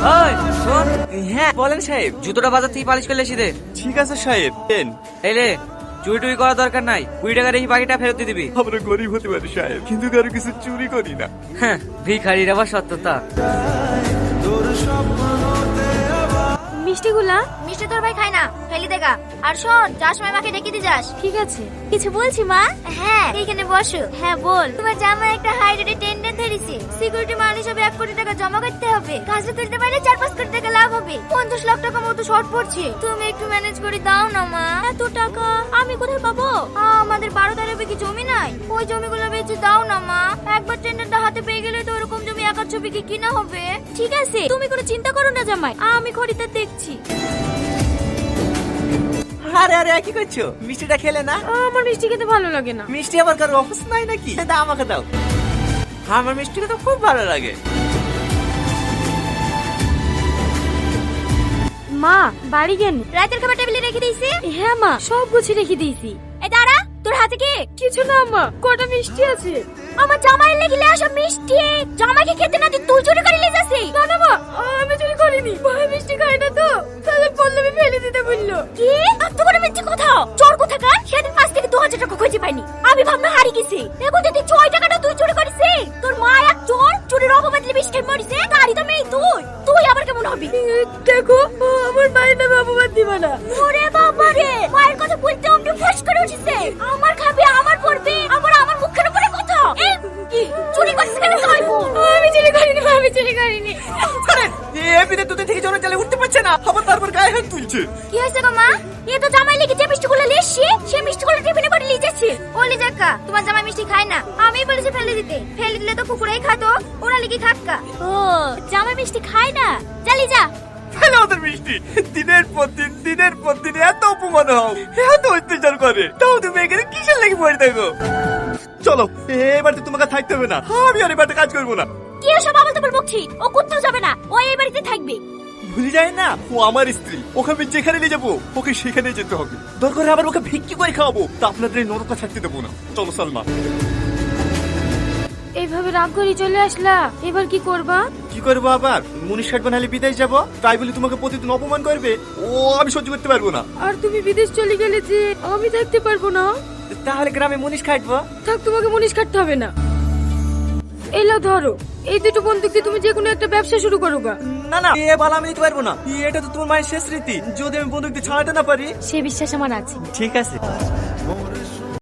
ওই শোন। হ্যাঁ বলেন সাহেব, জুতোটা বাজার থেকে পালিশ করলে এসে দে। ঠিক আছে সাহেব, দেন। এলে চুরি টুরি করার দরকার নাই, 20 টাকা রেখে বাকিটা ফেরত দিয়ে দিবি। আমরা গরিব হতে পারি সাহেব, কিন্তু কারো কিছু চুরি করি না। হ্যাঁ, ভিখারির আবার সত্যতা। মিষ্টিগুলা মিষ্টি তোর ভাই খায় না, ফেলি দেখা। আর শোন, যাস সময় মাকে ডেকে দিয়ে যাস। ঠিক আছে। কিছু বলছি মা? হ্যাঁ, এইখানে বসো। হ্যাঁ বল। তোমার জামাই একটা হাই রেটে টেন্ডেন ধরেছে। সিকিউরিটি মাল হিসেবে 1 কোটি টাকা জমা করতে হবে। কাজে তুলতে পারলে 4-5 কোটি টাকা লাভ হবে। 50 লাখ টাকা মতো শর্ট পড়ছে। তুমি একটু ম্যানেজ করে দাও না মা। এত টাকা আমি কোথায় পাবো? আমাদের 12-13 বিঘি জমি নাই, ওই জমিগুলো বেচে দাও না মা। একবার টেন্ডারটা হাতে পেয়ে গেলে তো ওরকম জমি 1-8 বিঘি কিনা হবে। ঠিক আছে, তুমি কোনো চিন্তা করো না জামাই, আমি খরিদ্দার দেখছি। আরে আরে কি করছো? মিষ্টিটা খেলে না? আমার মিষ্টি খেতে ভালো লাগে না। মিষ্টি আবার কারো অফিস নাই নাকি? দাও আমাকে দাও। আমার মিষ্টিটা তো খুব ভালো লাগে। মা বাড়ি গেন? রাতের খাবার টেবিলে রেখে দিয়েছি। হ্যাঁ মা, সব গুছিয়ে রেখে দিয়েছি। এই দাঁড়া, তোর হাতে কি? কিছু না মা, কটা মিষ্টি আছে। আমার জামাইয়ের লেগে আসা মিষ্টি জামাইকে খেতে না দিয়ে তুই চুরি করে নিয়ে যাচ্ছিস। না না মা, আমি চুরি করিনি। ভাই মিষ্টি খায় না তো, তাহলে পল্লবী ফেলে দিতে বললো। কি? এত করে মিথ্যে কথা, চোর কোথাকার। সেদিন 5 থেকে 2000 টাকা খুঁজে পাইনি, আমি ভাবনা হারিয়ে গেছি। এখন যদি 6 টাকাটা তুই চুরি করিস, তোর মা এক চোর, চুরির অপবাদে বিষ খেয়ে মরিছে। গাড়ি তো মেয়ে তুই, তুই আবার কেমন হবি? দেখো, আমার মায়ের নামে অপবাদ দিবা না। ওরে বাবা রে, মায়ের কথা বলতে অমনি ফস করে উঠিছে। আমার খাবে, আমার পড়বে, আমার মুখের উপরে কথা। এই কি চুরি করছিস কেন তুই? আমি চুরি করিনি মা, আমি চুরি করিনি। এমনিতে তোদের থেকে জোরে চালে উঠতে পারছে না, আবার তারপর গায়ে হাত তুলছে। কি হয়েছে গো মা? এ তো জামাই লেগে যে মিষ্টিগুলো লিয়েছি, সেই মিষ্টিগুলো টিফিনে করে নিয়ে যাচ্ছে। ও লিজাক্কা, তোমার জামাই মিষ্টি খায় না, আমি বলেছি ফেলে দিতে। ফেলে দিলে তো কুকুরাই খাতো, ওরা লিখি খাক্কা। ও, জামাই মিষ্টি খায় না? চালি যা। ফেলে ওদের মিষ্টি। দিনের পর দিন এত অপমান হও, এত অত্যাচার করে, তাও তুমি এখানে কিসের লেগে পড়ে থাকো? চলো, এবার তো তোমাকে থাকতে হবে না, আমি আর এবার কাজ করবো না। কি এসব আবল তাবল বকছি? ও কোথাও যাবে না, ও এই বাড়িতে থাকবে। ভুলে যায় না, ও আমার স্ত্রী। ওকে আমি যেখানে নিয়ে যাবো, ওকে সেখানে যেতে হবে। দরকার হলে আবার ওকে ভিক্ষি করে খাওয়াবো, তা আপনাদের এই নরকা থাকতে দেবো না। চলো সালমা। এইভাবে রাগ করে চলে আসলা, এবার কি করবা? কি করবো আবার? মুনিশ কাটবো, নাহলে বিদেশ যাবো, তাই বলে তোমাকে প্রতিদিন অপমান করবে, ও আমি সহ্য করতে পারবো না। আর তুমি বিদেশ চলে গেলে যে আমি থাকতে পারবো না। তাহলে গ্রামে মুনিশ কাটবো। থাক, তোমাকে মুনিশ কাটতে হবে না। এলা ধরো, এই দুটো বন্দুক দিয়ে তুমি যে কোনো একটা ব্যবসা শুরু করো গা। না না, এ ভালো আমি দিতে পারবো না, এটা তো তোমার মায়ের শেষ স্মৃতি। যদি আমি বন্দুক দিয়ে ছাড়াতে না পারি। সে বিশ্বাস আমার আছে। ঠিক আছে।